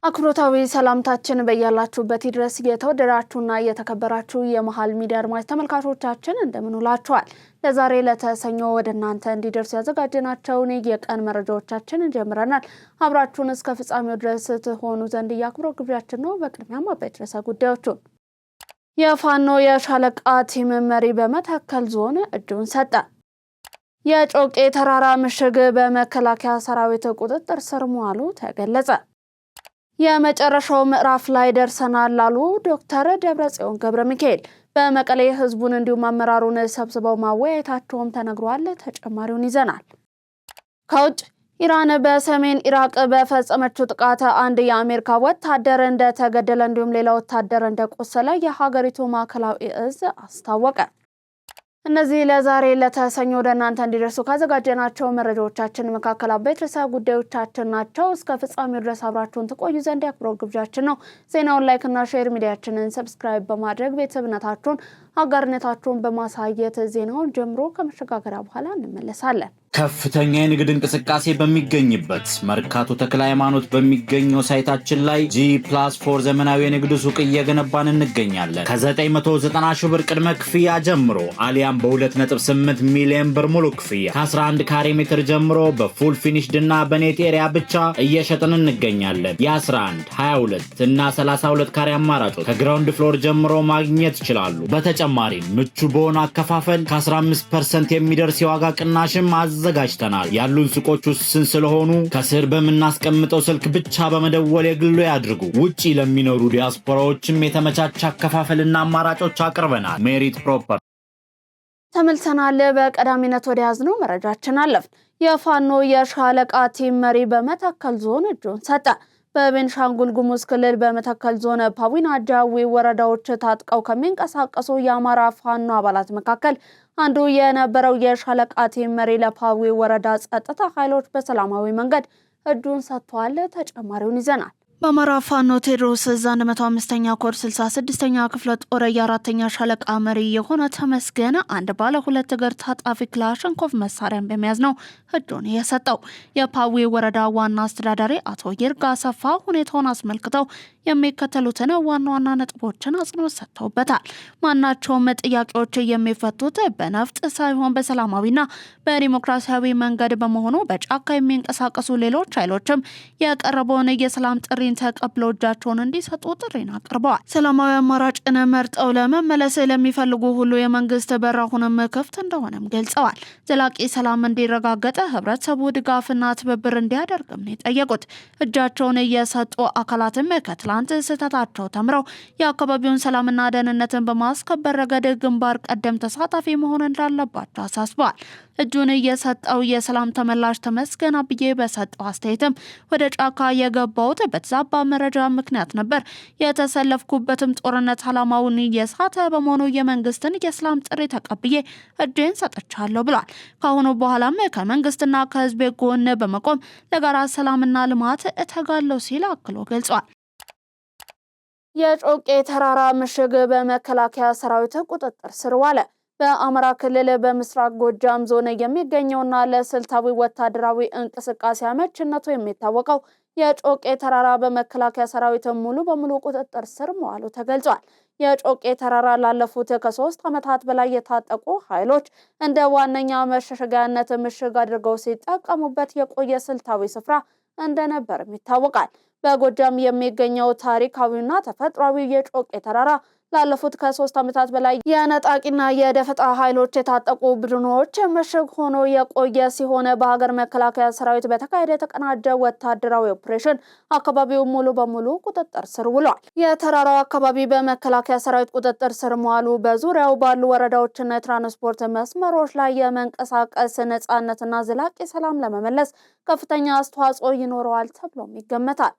አክብሮታዊ ሰላምታችን በያላችሁበት ድረስ የተወደዳችሁና የተከበራችሁ የመሃል ሚዲያ አድማጭ ተመልካቾቻችን እንደምን ውላችኋል። ለዛሬ ለተሰኞ ወደ እናንተ እንዲደርስ ያዘጋጀናቸውን የቀን መረጃዎቻችንን ጀምረናል። አብራችሁን እስከ ፍጻሜው ድረስ ትሆኑ ዘንድ የአክብሮት ግብዣችን ነው። በቅድሚያም አበይት ርዕሰ ጉዳዮችን የፋኖ የሻለቃ ቲም መሪ በመተከል ዞን እጁን ሰጠ። የጮቄ ተራራ ምሽግ በመከላከያ ሰራዊት ቁጥጥር ስር መዋሉ ተገለጸ። የመጨረሻው ምዕራፍ ላይ ደርሰናል ላሉ ዶክተር ደብረጽዮን ገብረሚካኤል በመቀሌ ህዝቡን እንዲሁም አመራሩን ሰብስበው ማወያየታቸውም ተነግሯል። ተጨማሪውን ይዘናል። ከውጭ ኢራን በሰሜን ኢራቅ በፈጸመችው ጥቃት አንድ የአሜሪካ ወታደር እንደተገደለ እንዲሁም ሌላ ወታደር እንደቆሰለ የሀገሪቱ ማዕከላዊ እዝ አስታወቀ። እነዚህ ለዛሬ ለተሰኞ ወደ እናንተ እንዲደርሱ ካዘጋጀናቸው መረጃዎቻችን መካከል አበይት ርዕሰ ጉዳዮቻችን ናቸው። እስከ ፍጻሜው ድረስ አብራችሁን ትቆዩ ዘንድ የአክብሮት ግብዣችን ነው። ዜናውን ላይክ እና ሼር ሚዲያችንን ሰብስክራይብ በማድረግ ቤተሰብነታችሁን አጋርነታችሁን በማሳየት ዜናውን ጀምሮ ከመሸጋገሪያ በኋላ እንመለሳለን። ከፍተኛ የንግድ እንቅስቃሴ በሚገኝበት መርካቶ ተክለ ሃይማኖት በሚገኘው ሳይታችን ላይ G+4 ዘመናዊ የንግድ ሱቅ እየገነባን እንገኛለን። ከ990 ሺህ ብር ቅድመ ክፍያ ጀምሮ አሊያም በ2.8 ሚሊዮን ብር ሙሉ ክፍያ ከ11 ካሬ ሜትር ጀምሮ በፉል ፊኒሽድ እና በኔት ኤሪያ ብቻ እየሸጥን እንገኛለን። የ11፣ 22 እና 32 ካሬ አማራጮች ከግራውንድ ፍሎር ጀምሮ ማግኘት ይችላሉ። በተጨማሪም ምቹ በሆነ አከፋፈል ከ15% የሚደርስ የዋጋ ቅናሽም አዘጋጅተናል። ያሉን ሱቆች ውስን ስለሆኑ ከስር በመናስቀምጠው ስልክ ብቻ በመደወል የግሎ ያድርጉ። ውጪ ለሚኖሩ ዲያስፖራዎችም የተመቻቸ አከፋፈልና አማራጮች አቅርበናል። ሜሪት ፕሮፐርቲ ተመልሰናል። በቀዳሚነት ወደ ያዝነው መረጃችን አለፍን። የፋኖ የሻለቃ ቲም መሪ በመተከል ዞን እጁን ሰጠ። በቤንሻንጉል ጉሙዝ ክልል በመተከል ዞን ፓዊና ጃዊ ወረዳዎች ታጥቀው ከሚንቀሳቀሱ የአማራ ፋኖ አባላት መካከል አንዱ የነበረው የሻለቃ ቲም መሪ ለፓዊ ወረዳ ጸጥታ ኃይሎች በሰላማዊ መንገድ እጁን ሰጥቷል። ተጨማሪውን ይዘናል። በአማራ ፋኖ ቴዎድሮስ 105ኛ ኮር 66ኛ ክፍለ ጦር የ4ኛ ሻለቃ መሪ የሆነ ተመስገን አንድ ባለ ሁለት እግር ታጣፊ ክላሽንኮቭ መሳሪያን በመያዝ ነው እጁን የሰጠው። የፓዊ ወረዳ ዋና አስተዳዳሪ አቶ ይርጋ ሰፋ ሁኔታውን አስመልክተው የሚከተሉትን ዋና ዋና ነጥቦችን አጽንኦት ሰጥተውበታል። ማናቸውም ጥያቄዎች የሚፈቱት በነፍጥ ሳይሆን በሰላማዊና በዲሞክራሲያዊ መንገድ በመሆኑ በጫካ የሚንቀሳቀሱ ሌሎች ኃይሎችም የቀረበውን የሰላም ጥሪን ተቀብለው እጃቸውን እንዲሰጡ ጥሪን አቅርበዋል። ሰላማዊ አማራጭን መርጠው ለመመለስ ለሚፈልጉ ሁሉ የመንግስት በር አሁንም ክፍት እንደሆነም ገልጸዋል። ዘላቂ ሰላም እንዲረጋገጥ ህብረተሰቡ ድጋፍና ትብብር እንዲያደርግም ነው የጠየቁት። እጃቸውን የሰጡ አካላትም ከትላንት ስህተታቸው ተምረው የአካባቢውን ሰላምና ደህንነትን በማስከበር ረገድ ግንባር ቀደም ተሳታፊ መሆን እንዳለባቸው አሳስበዋል። እጁን የሰጠው የሰላም ተመላሽ ተመስገን አብዬ በሰጠው አስተያየትም ወደ ጫካ የገባውት በተዛባ መረጃ ምክንያት ነበር። የተሰለፍኩበትም ጦርነት ዓላማውን የሳተ በመሆኑ የመንግስትን የሰላም ጥሪ ተቀብዬ እጄን ሰጥቻለሁ ብሏል። ከአሁኑ በኋላም ከመንግስትና ከህዝብ ጎን በመቆም ለጋራ ሰላምና ልማት እተጋለሁ ሲል አክሎ ገልጿል። የጮቄ ተራራ ምሽግ በመከላከያ ሰራዊት ቁጥጥር ስር ዋለ። በአማራ ክልል በምስራቅ ጎጃም ዞን የሚገኘውና ለስልታዊ ወታደራዊ እንቅስቃሴ አመችነቱ የሚታወቀው የጮቄ ተራራ በመከላከያ ሰራዊት ሙሉ በሙሉ ቁጥጥር ስር መዋሉ ተገልጿል። የጮቄ ተራራ ላለፉት ከ3 ዓመታት በላይ የታጠቁ ኃይሎች እንደ ዋነኛ መሸሸጊያነት ምሽግ አድርገው ሲጠቀሙበት የቆየ ስልታዊ ስፍራ እንደነበርም ይታወቃል። በጎጃም የሚገኘው ታሪካዊና ተፈጥሯዊ የጮቄ ተራራ ላለፉት ከ3 ዓመታት በላይ የነጣቂና የደፈጣ ኃይሎች የታጠቁ ቡድኖች ምሽግ ሆኖ የቆየ ሲሆን በሀገር መከላከያ ሰራዊት በተካሄደ የተቀናጀ ወታደራዊ ኦፕሬሽን አካባቢው ሙሉ በሙሉ ቁጥጥር ስር ውሏል። የተራራው አካባቢ በመከላከያ ሰራዊት ቁጥጥር ስር መዋሉ በዙሪያው ባሉ ወረዳዎችና የትራንስፖርት መስመሮች ላይ የመንቀሳቀስ ነጻነትና ዘላቂ ሰላም ለመመለስ ከፍተኛ አስተዋጽኦ ይኖረዋል ተብሎም ይገመታል።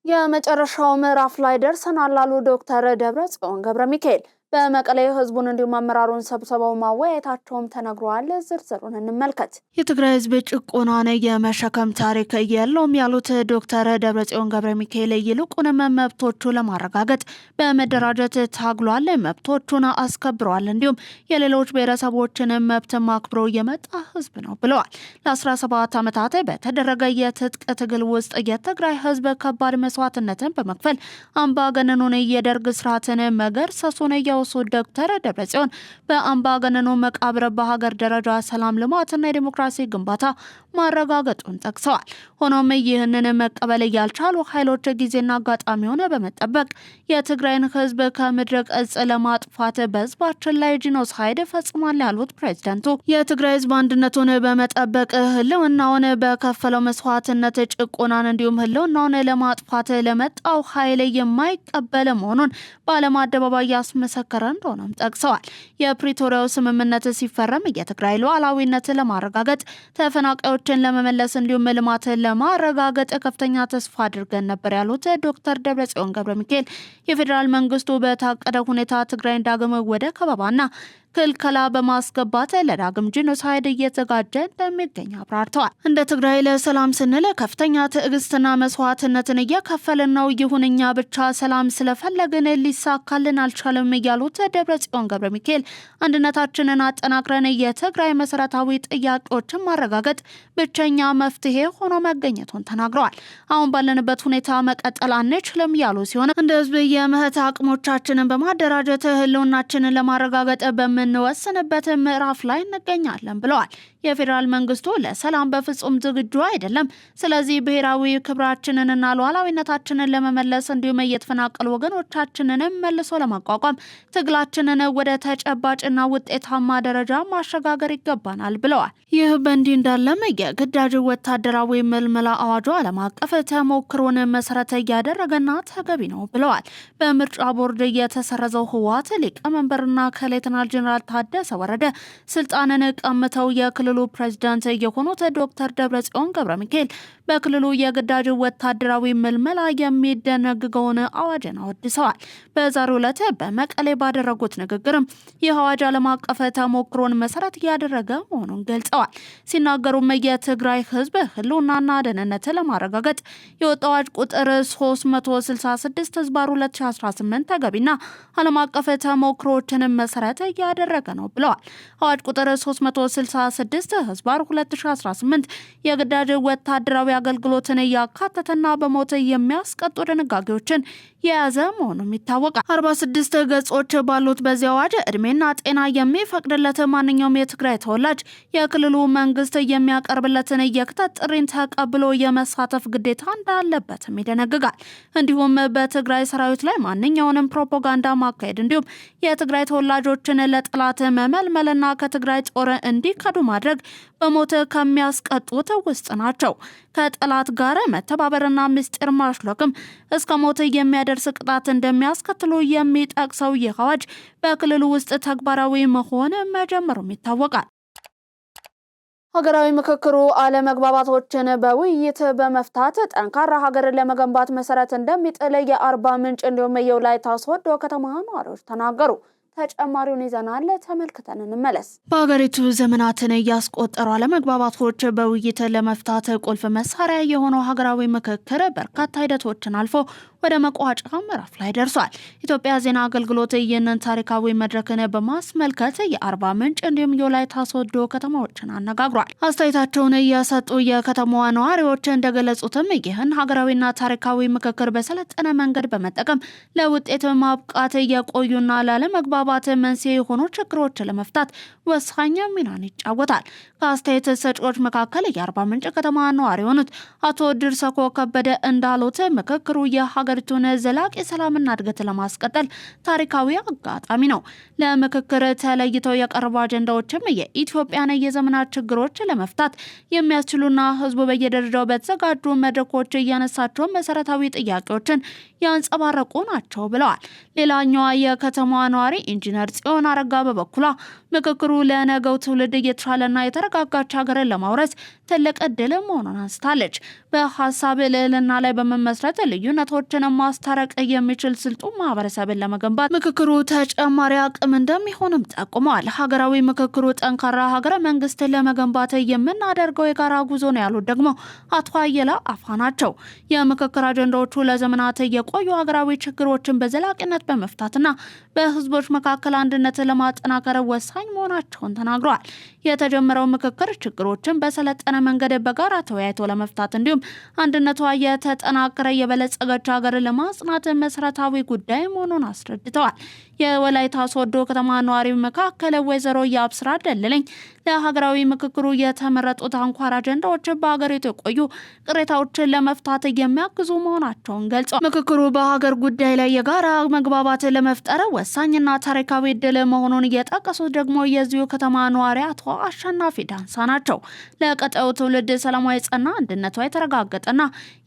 የመጨረሻው ምዕራፍ ላይ ደርሰናል ላሉ ዶክተር ደብረጽዮን ገብረሚካኤል በመቀሌ ህዝቡን እንዲሁም አመራሩን ሰብስበው ማወያየታቸውም ተነግሯል። ዝርዝሩን እንመልከት። የትግራይ ህዝብ ጭቆናን የመሸከም ታሪክ የለውም ያሉት ዶክተር ደብረጽዮን ገብረ ሚካኤል ይልቁንም መብቶቹ ለማረጋገጥ በመደራጀት ታግሏል፣ መብቶቹን አስከብሯል፣ እንዲሁም የሌሎች ብሔረሰቦችን መብት ማክብሮ የመጣ ህዝብ ነው ብለዋል። ለ17 ዓመታት በተደረገ የትጥቅ ትግል ውስጥ የትግራይ ህዝብ ከባድ መስዋዕትነትን በመክፈል አምባገነኑን የደርግ ስርዓትን መገርሰሱን ዶክተር ደብረጽዮን በአምባገነኑ መቃብር በሀገር ደረጃ ሰላም፣ ልማትና የዲሞክራሲ ግንባታ ማረጋገጡን ጠቅሰዋል። ሆኖም ይህንን መቀበል ያልቻሉ ኃይሎች ጊዜና አጋጣሚውን በመጠበቅ የትግራይን ህዝብ ከምድረ ገጽ ለማጥፋት በህዝባችን ላይ ጂኖሳይድ ፈጽሟል ያሉት ፕሬዝዳንቱ የትግራይ ህዝብ አንድነቱን በመጠበቅ ህልውናውን በከፈለው መስዋዕትነት ጭቆናን እንዲሁም ህልውናውን ለማጥፋት ለመጣው ኃይል የማይቀበል መሆኑን በዓለም አደባባይ ያስመሰከረ እንደሆነም ጠቅሰዋል። የፕሪቶሪያው ስምምነት ሲፈረም የትግራይ ሉዓላዊነት ለማረጋገጥ ተፈናቃዮችን ለመመለስ እንዲሁም ልማትን ለማረጋገጥ ከፍተኛ ተስፋ አድርገን ነበር ያሉት ዶክተር ደብረጽዮን ገብረ ሚካኤል የፌዴራል መንግስቱ በታቀደ ሁኔታ ትግራይን ዳግም ወደ ከበባና ክልከላ በማስገባት ለዳግም ጂኖሳይድ እየተዘጋጀ እንደሚገኝ አብራርተዋል። እንደ ትግራይ ለሰላም ስንል ከፍተኛ ትዕግስትና መስዋዕትነትን እየከፈልን ነው። ይሁንኛ ብቻ ሰላም ስለፈለግን ሊሳካልን አልቻለም ያሉት ደብረጽዮን ገብረ ሚካኤል አንድነታችንን አጠናክረን የትግራይ መሰረታዊ ጥያቄዎችን ማረጋገጥ ብቸኛ መፍትሄ ሆኖ መገኘቱን ተናግረዋል። አሁን ባለንበት ሁኔታ መቀጠል አንችልም ያሉ ሲሆን እንደ ህዝብ የምህት አቅሞቻችንን በማደራጀት ህልውናችንን ለማረጋገጥ በምንወስንበት ምዕራፍ ላይ እንገኛለን ብለዋል። የፌዴራል መንግስቱ ለሰላም በፍጹም ዝግጁ አይደለም። ስለዚህ ብሔራዊ ክብራችንንና ሉዓላዊነታችንን ለመመለስ እንዲሁም የተፈናቀሉ ወገኖቻችንን መልሶ ለማቋቋም ትግላችንን ወደ ተጨባጭና ውጤታማ ደረጃ ማሸጋገር ይገባናል ብለዋል። ይህ በእንዲህ እንዳለም የግዳጅ ወታደራዊ ምልመላ አዋጁ ዓለም አቀፍ ተሞክሮን መሰረት እያደረገና ተገቢ ነው ብለዋል። በምርጫ ቦርድ የተሰረዘው ህወሓት ሊቀመንበርና ከሌተናል ጀነራል ታደሰ ወረደ ስልጣንን ቀምተው የክልሉ ፕሬዝዳንት የሆኑት ዶክተር ደብረጽዮን ገብረ ሚካኤል በክልሉ የግዳጅ ወታደራዊ ምልመላ የሚደነግገውን አዋጅን አወድሰዋል። በዛሬው ዕለት በመቀሌ ባደረጉት ንግግርም ይህ አዋጅ ዓለም አቀፍ ተሞክሮን መሰረት ያደረገ መሆኑን ገልጸዋል። ሲናገሩም የትግራይ ህዝብ ህልውናና ደህንነት ለማረጋገጥ የወጣው አዋጅ ቁጥር 366 ህዝባር 2018 ተገቢና ዓለም አቀፍ ተሞክሮዎችን መሰረት ያደረገ ነው ብለዋል። አዋጅ ቁጥር 366 ህዝባር 2018 የግዳጅ ወታደራዊ አገልግሎትን ያካተተና በሞት የሚያስቀጡ ድንጋጌዎችን የያዘ መሆኑም ይታወቃል። 46 ገጾች ባሉት በዚህ አዋጅ እድሜና ጤና የሚፈቅድለት ማንኛውም የትግራይ ተወላጅ የክልሉ መንግስት የሚያቀርብለትን የክተት ጥሪን ተቀብሎ የመሳተፍ ግዴታ እንዳለበትም ይደነግጋል። እንዲሁም በትግራይ ሰራዊት ላይ ማንኛውንም ፕሮፓጋንዳ ማካሄድ እንዲሁም የትግራይ ተወላጆችን ለጠላት መመልመልና ከትግራይ ጦር እንዲከዱ ማድረግ በሞት ከሚያስቀጡት ውስጥ ናቸው። ከጠላት ጋር መተባበርና ምስጢር ማሽለክም እስከ ሞት የሚያደርስ ቅጣት እንደሚያስከትሉ የሚጠቅሰው ይህ አዋጅ በክልሉ ውስጥ ተግባራዊ መሆን መጀመሩም ይታወቃል። ሀገራዊ ምክክሩ አለመግባባቶችን በውይይት በመፍታት ጠንካራ ሀገርን ለመገንባት መሰረት እንደሚጥል የአርባ ምንጭ እንዲሁም የወላይታ ሶዶ ከተማ ነዋሪዎች ተናገሩ። ተጨማሪውን ይዘናል፣ ተመልክተን እንመለስ። በሀገሪቱ ዘመናትን ያስቆጠሩ አለመግባባቶች በውይይት ለመፍታት ቁልፍ መሳሪያ የሆነው ሀገራዊ ምክክር በርካታ ሂደቶችን አልፎ ወደ መቋጫ ምዕራፍ ላይ ደርሷል። ኢትዮጵያ ዜና አገልግሎት ይህንን ታሪካዊ መድረክን በማስመልከት የአርባ ምንጭ እንዲሁም የወላይታ ሶዶ ከተማዎችን አነጋግሯል። አስተያየታቸውን የሰጡ የከተማዋ ነዋሪዎች እንደገለጹትም ይህን ሀገራዊና ታሪካዊ ምክክር በሰለጠነ መንገድ በመጠቀም ለውጤት ማብቃት የቆዩና ላለመግባባት መንስኤ የሆኑ ችግሮችን ለመፍታት ወሳኝ ሚናን ይጫወታል። ከአስተያየት ሰጪዎች መካከል የአርባ ምንጭ ከተማ ነዋሪ የሆኑት አቶ ድርሰኮ ከበደ እንዳሉት ምክክሩ የሀገሪቱን ዘላቂ ሰላምና እድገት ለማስቀጠል ታሪካዊ አጋጣሚ ነው። ለምክክር ተለይተው የቀረቡ አጀንዳዎችም የኢትዮጵያን የዘመናት ችግሮች ለመፍታት የሚያስችሉና ህዝቡ በየደረጃው በተዘጋጁ መድረኮች እያነሳቸው መሰረታዊ ጥያቄዎችን ያንጸባረቁ ናቸው ብለዋል። ሌላኛዋ የከተማዋ ነዋሪ ኢንጂነር ጽዮን አረጋ በበኩሏ ምክክሩ ለነገው ትውልድ የተሻለና የተረጋጋች ሀገርን ለማውረስ ትልቅ እድል መሆኑን አንስታለች። በሀሳብ ልዕልና ላይ በመመስረት ልዩነቶችን ማስታረቅ የሚችል ስልጡን ማህበረሰብን ለመገንባት ምክክሩ ተጨማሪ አቅም እንደሚሆንም ጠቁመዋል። ሀገራዊ ምክክሩ ጠንካራ ሀገረ መንግስትን ለመገንባት የምናደርገው የጋራ ጉዞ ነው ያሉት ደግሞ አቶ አየለ አፋ ናቸው። የምክክር አጀንዳዎቹ ለዘመናት የቆዩ ሀገራዊ ችግሮችን በዘላቂነት በመፍታትና በህዝቦች መካከል አንድነትን ለማጠናከር ወሳኝ መሆናቸውን ተናግረዋል። የተጀመረው ምክክር ችግሮችን በሰለጠነ መንገድ በጋራ ተወያይቶ ለመፍታት እንዲሁም አንድነቷ የተጠናከረ የበለጸገች ሀገር ለማጽናት መሰረታዊ ጉዳይ መሆኑን አስረድተዋል። የወላይታ ሶዶ ከተማ ነዋሪ መካከል ወይዘሮ የአብስራ ደለለኝ ለሀገራዊ ምክክሩ የተመረጡት አንኳር አጀንዳዎች በሀገሪቱ የቆዩ ቅሬታዎችን ለመፍታት የሚያግዙ መሆናቸውን ገልጸዋል። ምክክሩ በሀገር ጉዳይ ላይ የጋራ መግባባት ለመፍጠር ወሳኝና ታሪካዊ ዕድል መሆኑን እየጠቀሱት ደግሞ የዚሁ ከተማ ነዋሪ አቶ አሸናፊ ዳንሳ ናቸው። ለቀጣዩ ትውልድ ሰላማዊ ጸና አንድነቷ የተረጋገጠና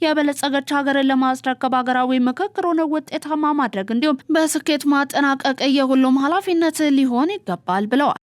የበለጸገች ሀገርን ለማስረከብ ሀገራዊ ምክክሩን ውጤታማ ማድረግ እንዲሁም በስኬት ማጠናቀቅ የሁሉም ኃላፊነት ሊሆን ይገባል ብለዋል።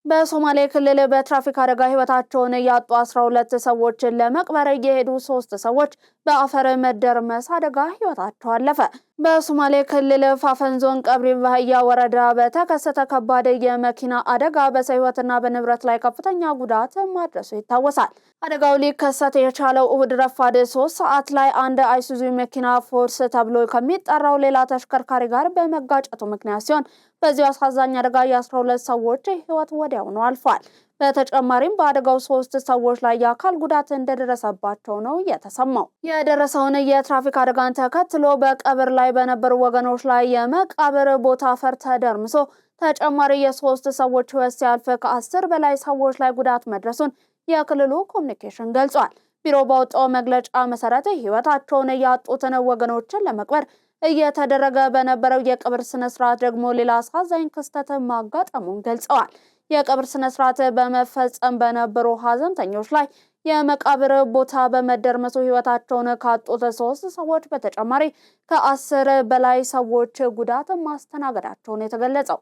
በሶማሌ ክልል በትራፊክ አደጋ ህይወታቸውን ያጡ 12 ሰዎችን ለመቅበር የሄዱ 3 ሰዎች በአፈር መደርመስ አደጋ ህይወታቸው አለፈ። በሶማሌ ክልል ፋፈን ዞን ቀብሪ ባህያ ወረዳ በተከሰተ ከባድ የመኪና አደጋ በሰው ህይወትና በንብረት ላይ ከፍተኛ ጉዳት ማድረሱ ይታወሳል። አደጋው ሊከሰት የቻለው እሁድ ረፋድ 3 ሰዓት ላይ አንድ አይሱዙ መኪና ፎርስ ተብሎ ከሚጠራው ሌላ ተሽከርካሪ ጋር በመጋጨቱ ምክንያት ሲሆን በዚህ አሳዛኝ አደጋ የ12 ሰዎች ህይወት ወዲያውኑ አልፏል። በተጨማሪም በአደጋው 3 ሰዎች ላይ የአካል ጉዳት እንደደረሰባቸው ነው የተሰማው። የደረሰውን የትራፊክ አደጋን ተከትሎ በቀብር ላይ በነበሩ ወገኖች ላይ የመቃብር ቦታ አፈር ተደርምሶ ተጨማሪ የ3 ሰዎች ህይወት ሲያልፍ ከ10 በላይ ሰዎች ላይ ጉዳት መድረሱን የክልሉ ኮሚኒኬሽን ገልጿል። ቢሮ ባወጣው መግለጫ መሰረት ህይወታቸውን ያጡትን ወገኖችን ለመቅበር እየተደረገ በነበረው የቀብር ስነ ስርዓት ደግሞ ሌላ አሳዛኝ ክስተት ማጋጠሙን ገልጸዋል። የቀብር ስነ ስርዓት በመፈጸም በነበሩ ሀዘንተኞች ላይ የመቃብር ቦታ በመደርመሱ ህይወታቸውን ካጡት 3 ሰዎች በተጨማሪ ከ10 በላይ ሰዎች ጉዳት ማስተናገዳቸውን የተገለጸው።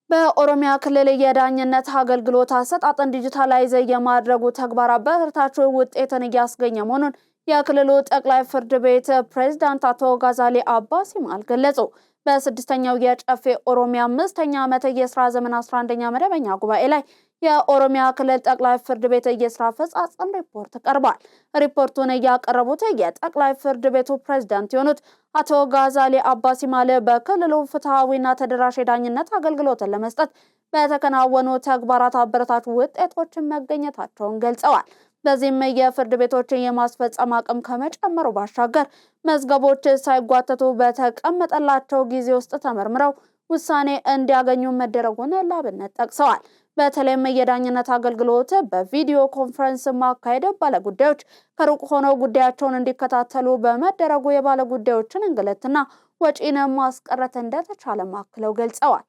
በኦሮሚያ ክልል የዳኝነት አገልግሎት አሰጣጥን ዲጂታላይዝ የማድረጉ ተግባር በርታች ውጤትን እያስገኘ መሆኑን የክልሉ ጠቅላይ ፍርድ ቤት ፕሬዝዳንት አቶ ጋዛሊ አባ ሲማል ገለጹ። በ6ኛው የጨፌ ኦሮሚያ 5ኛ ዓመት የስራ ዘመን 11ኛ መደበኛ ጉባኤ ላይ የኦሮሚያ ክልል ጠቅላይ ፍርድ ቤት የስራ አፈጻጸም ሪፖርት ቀርቧል። ሪፖርቱን ያቀረቡት የጠቅላይ ፍርድ ቤቱ ፕሬዝዳንት የሆኑት አቶ ጋዛሊ አባ ሲማል በክልሉ ፍትሃዊና ተደራሽ የዳኝነት አገልግሎትን ለመስጠት በተከናወኑ ተግባራት አበረታች ውጤቶችን መገኘታቸውን ገልጸዋል። በዚህም የፍርድ ቤቶችን የማስፈጸም አቅም ከመጨመሩ ባሻገር መዝገቦች ሳይጓተቱ በተቀመጠላቸው ጊዜ ውስጥ ተመርምረው ውሳኔ እንዲያገኙ መደረጉን ለአብነት ጠቅሰዋል። በተለይም የዳኝነት አገልግሎት በቪዲዮ ኮንፈረንስ ማካሄድ ባለጉዳዮች ከሩቅ ሆነው ጉዳያቸውን እንዲከታተሉ በመደረጉ የባለጉዳዮችን እንግልትና ወጪን ማስቀረት እንደተቻለ ማክለው ገልጸዋል።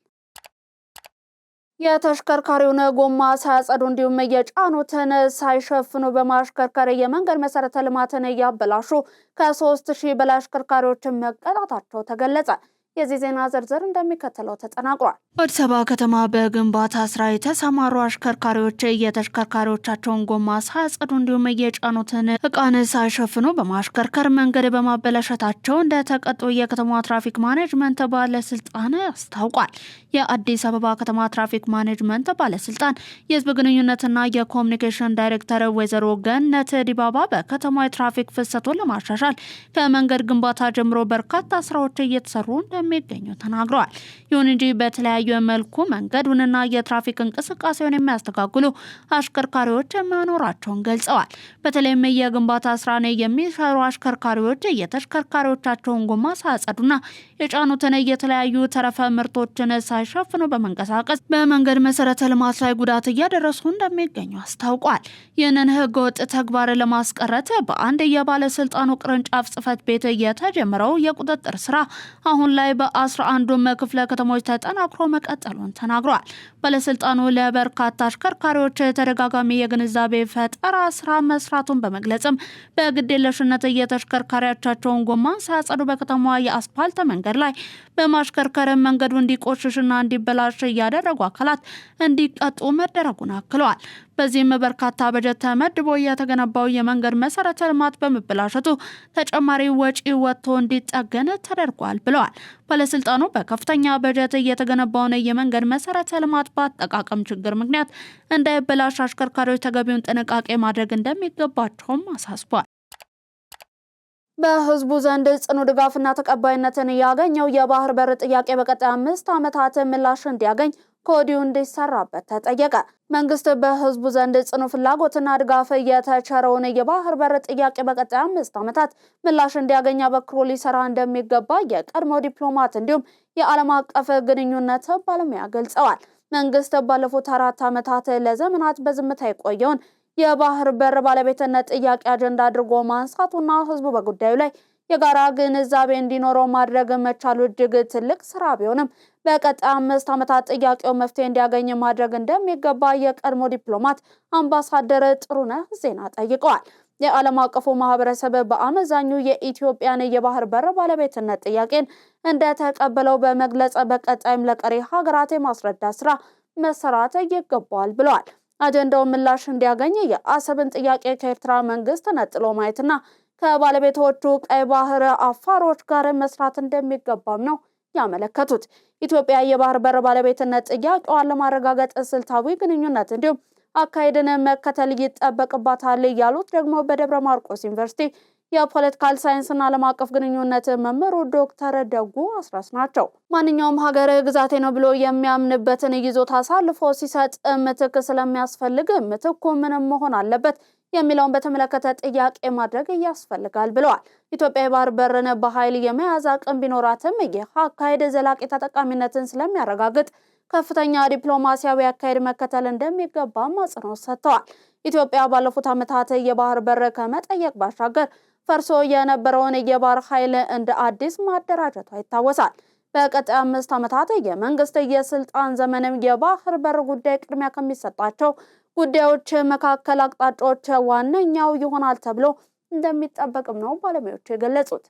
የተሽከርካሪውን ጎማ ሳያጸዱ እንዲሁም የጫኑትን ሳይሸፍኑ በማሽከርከር የመንገድ መሰረተ ልማትን እያበላሹ ከ3000 በላይ አሽከርካሪዎችን መቀጣታቸው ተገለጸ። የዚህ ዜና ዝርዝር እንደሚከተለው ተጠናቅሯል። በአዲስ አበባ ከተማ በግንባታ ስራ የተሰማሩ አሽከርካሪዎች የተሽከርካሪዎቻቸውን ጎማ ሳያጸዱ እንዲሁም የጫኑትን እቃን ሳይሸፍኑ በማሽከርከር መንገድ በማበላሸታቸው እንደተቀጡ የከተማ ትራፊክ ማኔጅመንት ባለስልጣን አስታውቋል። የአዲስ አበባ ከተማ ትራፊክ ማኔጅመንት ባለስልጣን የህዝብ ግንኙነትና የኮሚኒኬሽን ዳይሬክተር ወይዘሮ ገነት ዲባባ በከተማ የትራፊክ ፍሰቱን ለማሻሻል ከመንገድ ግንባታ ጀምሮ በርካታ ስራዎች እየተሰሩ እንደሚገኙ ተናግረዋል። ይሁን እንጂ በተለያዩ መልኩ መንገዱንና የትራፊክ እንቅስቃሴውን የሚያስተካክሉ አሽከርካሪዎች መኖራቸውን ገልጸዋል። በተለይም የግንባታ ስራን የሚሰሩ አሽከርካሪዎች የተሽከርካሪዎቻቸውን ጎማ ሳያጸዱና የጫኑትን የተለያዩ ተረፈ ምርቶችን ሳይሸፍኑ በመንቀሳቀስ በመንገድ መሰረተ ልማት ላይ ጉዳት እያደረሱ እንደሚገኙ አስታውቋል። ይህንን ህገወጥ ተግባር ለማስቀረት በአንድ የባለስልጣኑ ቅርንጫፍ ጽህፈት ቤት የተጀመረው የቁጥጥር ስራ አሁን ላይ በ11ዱም ክፍለ ከተሞች ተጠናክሮ መቀጠሉን ተናግረዋል። ባለስልጣኑ ለበርካታ አሽከርካሪዎች ተደጋጋሚ የግንዛቤ ፈጠራ ስራ መስራቱን በመግለጽም በግዴለሽነት የተሽከርካሪያቸውን ጎማ ሳያጸዱ በከተማዋ የአስፓልት መንገድ ላይ በማሽከርከር መንገዱ እንዲቆሽሽና እንዲበላሽ ያደረጉ አካላት እንዲቀጡ መደረጉን አክለዋል። በዚህም በርካታ በጀት ተመድቦ የተገነባው የመንገድ መሰረተ ልማት በመበላሸቱ ተጨማሪ ወጪ ወጥቶ እንዲጠገን ተደርጓል ብለዋል። ባለስልጣኑ በከፍተኛ በጀት የተገነባውን የመንገድ መሰረተ ልማት በአጠቃቀም ችግር ምክንያት እንዳይበላሽ አሽከርካሪዎች ተገቢውን ጥንቃቄ ማድረግ እንደሚገባቸውም አሳስቧል። በህዝቡ ዘንድ ጽኑ ድጋፍና ተቀባይነትን ያገኘው የባህር በር ጥያቄ በቀጣይ 5 ዓመታት ምላሽ እንዲያገኝ ከወዲሁ እንዲሰራበት ተጠየቀ። መንግስት በህዝቡ ዘንድ ጽኑ ፍላጎትና ድጋፍ የተቸረውን የባህር በር ጥያቄ በቀጣይ 5 ዓመታት ምላሽ እንዲያገኝ አበክሮ ሊሰራ እንደሚገባ የቀድሞ ዲፕሎማት እንዲሁም የዓለም አቀፍ ግንኙነት ባለሙያ ገልጸዋል። መንግስት ባለፉት 4 ዓመታት ለዘመናት በዝምታ የቆየውን የባህር በር ባለቤትነት ጥያቄ አጀንዳ አድርጎ ማንሳቱና ህዝቡ በጉዳዩ ላይ የጋራ ግንዛቤ እንዲኖረው ማድረግ መቻሉ እጅግ ትልቅ ስራ ቢሆንም በቀጣይ 5 ዓመታት ጥያቄው መፍትሄ እንዲያገኝ ማድረግ እንደሚገባ የቀድሞ ዲፕሎማት አምባሳደር ጥሩነህ ዜና ጠይቀዋል። የዓለም አቀፉ ማህበረሰብ በአመዛኙ የኢትዮጵያን የባህር በር ባለቤትነት ጥያቄን እንደተቀበለው በመግለጽ በቀጣይም ለቀሪ ሀገራት የማስረዳት ስራ መሰራት ይገባዋል ብለዋል። አጀንዳው ምላሽ እንዲያገኝ የአሰብን ጥያቄ ከኤርትራ መንግስት ነጥሎ ማየትና ከባለቤቶቹ ቀይ ባህር አፋሮች ጋር መስራት እንደሚገባም ነው ያመለከቱት። ኢትዮጵያ የባህር በር ባለቤትነት ጥያቄዋን ለማረጋገጥ ስልታዊ ግንኙነት እንዲሁም አካሄድን መከተል ይጠበቅባታል ያሉት ደግሞ በደብረ ማርቆስ ዩኒቨርሲቲ የፖለቲካል ሳይንስና ዓለም አቀፍ ግንኙነት መምህሩ ዶክተር ደጉ አስራስ ናቸው። ማንኛውም ሀገር ግዛቴ ነው ብሎ የሚያምንበትን ይዞታ አሳልፎ ሲሰጥ ምትክ ስለሚያስፈልግ ምትኩ ምንም መሆን አለበት የሚለውን በተመለከተ ጥያቄ ማድረግ ያስፈልጋል ብለዋል። ኢትዮጵያ የባህር በርን በኃይል የመያዝ አቅም ቢኖራትም ይህ አካሄድ ዘላቂ ተጠቃሚነትን ስለሚያረጋግጥ ከፍተኛ ዲፕሎማሲያዊ አካሄድ መከተል እንደሚገባም አጽንኦት ሰጥተዋል። ኢትዮጵያ ባለፉት ዓመታት የባህር በር ከመጠየቅ ባሻገር ፈርሶ የነበረውን የባህር ኃይል እንደ አዲስ ማደራጀቷ ይታወሳል። በቀጣይ 5 ዓመታት የመንግስት የስልጣን ዘመንም የባህር በር ጉዳይ ቅድሚያ ከሚሰጣቸው ጉዳዮች መካከል አቅጣጫዎች ዋነኛው ይሆናል ተብሎ እንደሚጠበቅም ነው ባለሙያዎች የገለጹት።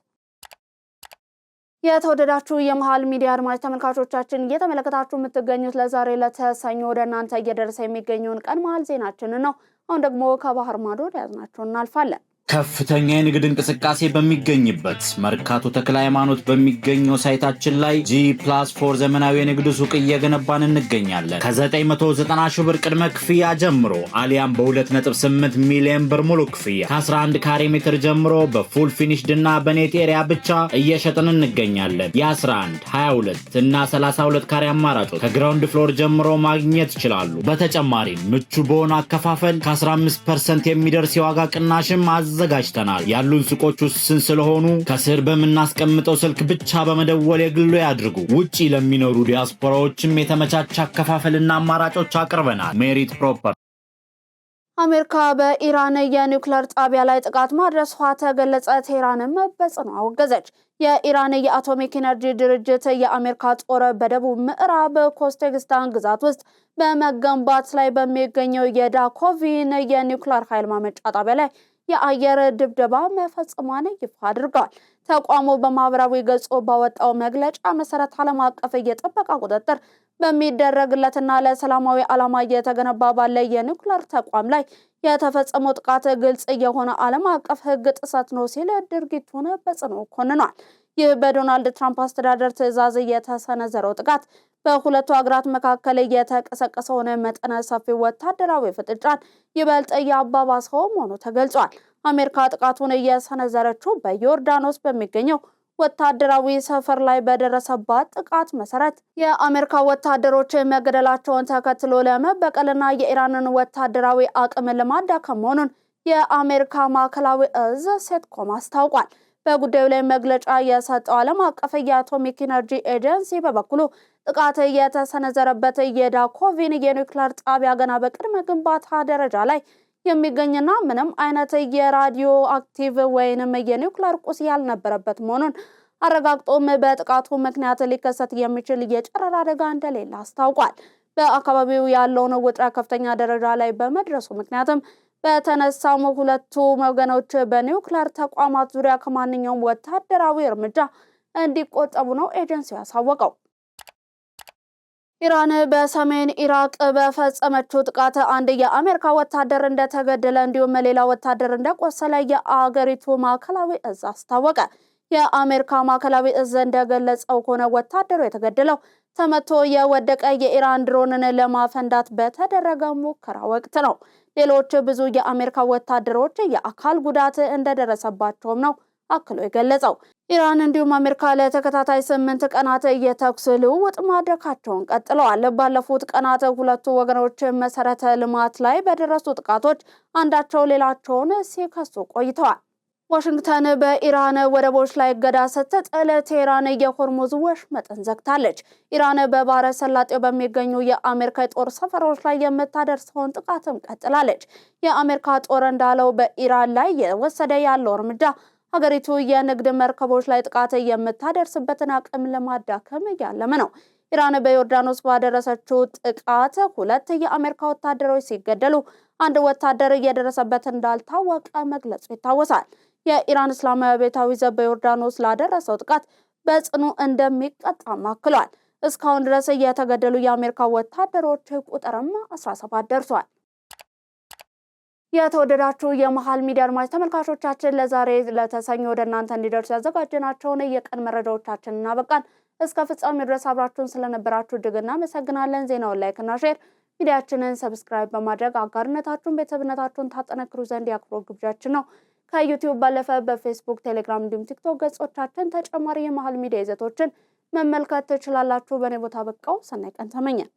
የተወደዳችሁ የመሃል ሚዲያ አድማጭ ተመልካቾቻችን እየተመለከታችሁ የምትገኙት ለዛሬ ለተሰኞ ወደ እናንተ እየደረሰ የሚገኘውን ቀን መሃል ዜናችንን ነው። አሁን ደግሞ ከባህር ማዶ ያዝናቸው እናልፋለን። ከፍተኛ የንግድ እንቅስቃሴ በሚገኝበት መርካቶ ተክለ ሃይማኖት በሚገኘው ሳይታችን ላይ G+4 ዘመናዊ የንግድ ሱቅ እየገነባን እንገኛለን። ከ990 ሺህ ብር ቅድመ ክፍያ ጀምሮ አሊያም በ2.8 ሚሊዮን ብር ሙሉ ክፍያ ከ11 ካሬ ሜትር ጀምሮ በፉል ፊኒሽድ እና በኔት ኤሪያ ብቻ እየሸጥን እንገኛለን። የ11፣ 22 እና 32 ካሬ አማራጮች ከግራውንድ ፍሎር ጀምሮ ማግኘት ይችላሉ። በተጨማሪም ምቹ በሆነ አከፋፈል ከ15% የሚደርስ የዋጋ ቅናሽም አዘጋጅተናል። ያሉን ሱቆች ውስን ስለሆኑ ከስር በምናስቀምጠው ስልክ ብቻ በመደወል የግሎ ያድርጉ። ውጪ ለሚኖሩ ዲያስፖራዎችም የተመቻቸ አከፋፈልና አማራጮች አቅርበናል። ሜሪት ፕሮፐርቲ። አሜሪካ በኢራን የኒውክሌር ጣቢያ ላይ ጥቃት ማድረሷ ተገለጸ። ቴህራንም በጽኑ አወገዘች። የኢራን የአቶሚክ ኢነርጂ ድርጅት የአሜሪካ ጦር በደቡብ ምዕራብ ኮስቴግስታን ግዛት ውስጥ በመገንባት ላይ በሚገኘው የዳኮቪን የኒውክሌር ኃይል ማመንጫ ጣቢያ ላይ የአየር ድብደባ መፈጸሟን ይፋ አድርጓል። ተቋሙ በማህበራዊ ገጹ ባወጣው መግለጫ መሰረት ዓለም አቀፍ የጥበቃ ቁጥጥር በሚደረግለትና ለሰላማዊ ዓላማ እየተገነባ ባለ የኒውክሌር ተቋም ላይ የተፈጸመው ጥቃት ግልጽ የሆነ ዓለም አቀፍ ሕግ ጥሰት ነው ሲል ድርጊቱን በጽኑ ኮንኗል። ይህ በዶናልድ ትራምፕ አስተዳደር ትዕዛዝ የተሰነዘረው ጥቃት በሁለቱ ሀገራት መካከል የተቀሰቀሰውን መጠነ ሰፊ ወታደራዊ ፍጥጫን ይበልጥ ያባባሰው መሆኑ ተገልጿል። አሜሪካ ጥቃቱን እየሰነዘረችው በዮርዳኖስ በሚገኘው ወታደራዊ ሰፈር ላይ በደረሰባት ጥቃት መሰረት የአሜሪካ ወታደሮች መገደላቸውን ተከትሎ ለመበቀልና የኢራንን ወታደራዊ አቅም ለማዳከም መሆኑን የአሜሪካ ማዕከላዊ እዝ ሴትኮም አስታውቋል። በጉዳዩ ላይ መግለጫ የሰጠው ዓለም አቀፍ የአቶሚክ ኢነርጂ ኤጀንሲ በበኩሉ ጥቃት የተሰነዘረበት የዳኮቪን የኒውክሌር ጣቢያ ገና በቅድመ ግንባታ ደረጃ ላይ የሚገኝና ምንም አይነት የራዲዮ አክቲቭ ወይንም የኒውክሌር ቁስ ያልነበረበት መሆኑን አረጋግጦም በጥቃቱ ምክንያት ሊከሰት የሚችል የጨረር አደጋ እንደሌለ አስታውቋል። በአካባቢው ያለውን ውጥረት ከፍተኛ ደረጃ ላይ በመድረሱ ምክንያትም በተነሳው ሁለቱ ወገኖች በኒውክሌር ተቋማት ዙሪያ ከማንኛውም ወታደራዊ እርምጃ እንዲቆጠቡ ነው ኤጀንሲው ያሳወቀው። ኢራን በሰሜን ኢራቅ በፈጸመችው ጥቃት አንድ የአሜሪካ ወታደር እንደተገደለ እንዲሁም ሌላ ወታደር እንደቆሰለ የአገሪቱ ማዕከላዊ እዝ አስታወቀ። የአሜሪካ ማዕከላዊ እዝ እንደገለጸው ከሆነ ወታደሩ የተገደለው ተመቶ የወደቀ የኢራን ድሮንን ለማፈንዳት በተደረገ ሙከራ ወቅት ነው። ሌሎች ብዙ የአሜሪካ ወታደሮች የአካል ጉዳት እንደደረሰባቸውም ነው አክሎ የገለጸው። ኢራን እንዲሁም አሜሪካ ለተከታታይ 8 ቀናት የተኩስ ልውውጥ ማድረጋቸውን ቀጥለዋል። ባለፉት ቀናት ሁለቱ ወገኖች መሰረተ ልማት ላይ በደረሱ ጥቃቶች አንዳቸው ሌላቸውን ሲከሱ ቆይተዋል። ዋሽንግተን በኢራን ወደቦች ላይ እገዳ ስትጥል ቴህራን የሆርሙዝ ወሽመጥን ዘግታለች። ኢራን በባህረ ሰላጤው በሚገኙ የአሜሪካ የጦር ሰፈሮች ላይ የምታደርሰውን ጥቃትም ቀጥላለች። የአሜሪካ ጦር እንዳለው በኢራን ላይ የወሰደ ያለው እርምጃ ሀገሪቱ የንግድ መርከቦች ላይ ጥቃት የምታደርስበትን አቅም ለማዳከም ያለመ ነው። ኢራን በዮርዳኖስ ባደረሰችው ጥቃት 2 የአሜሪካ ወታደሮች ሲገደሉ አንድ ወታደር እየደረሰበት እንዳልታወቀ መግለጹ ይታወሳል። የኢራን እስላማዊ አብዮታዊ ዘብ በዮርዳኖስ ላደረሰው ጥቃት በጽኑ እንደሚቀጣም አክሏል። እስካሁን ድረስ የተገደሉ የአሜሪካ ወታደሮች ቁጥርም 17 ደርሷል። የተወደዳችሁ የመሃል ሚዲያ አድማጭ ተመልካቾቻችን ለዛሬ ለተሰኞ ወደ እናንተ እንዲደርሱ ያዘጋጀናቸውን የቀን መረጃዎቻችንን እናበቃን። እስከ ፍጻሜው ድረስ አብራችሁን ስለነበራችሁ እጅግ እናመሰግናለን። ዜናውን ላይክ እና ሼር፣ ሚዲያችንን ሰብስክራይብ በማድረግ አጋርነታችሁን ቤተሰብነታችሁን ታጠነክሩ ዘንድ የአክብሮት ግብዣችን ነው። ከዩቲዩብ ባለፈ በፌስቡክ፣ ቴሌግራም እንዲሁም ቲክቶክ ገጾቻችን ተጨማሪ የመሃል ሚዲያ ይዘቶችን መመልከት ትችላላችሁ። በእኔ ቦታ በቃው። ሰናይ ቀን ተመኘን።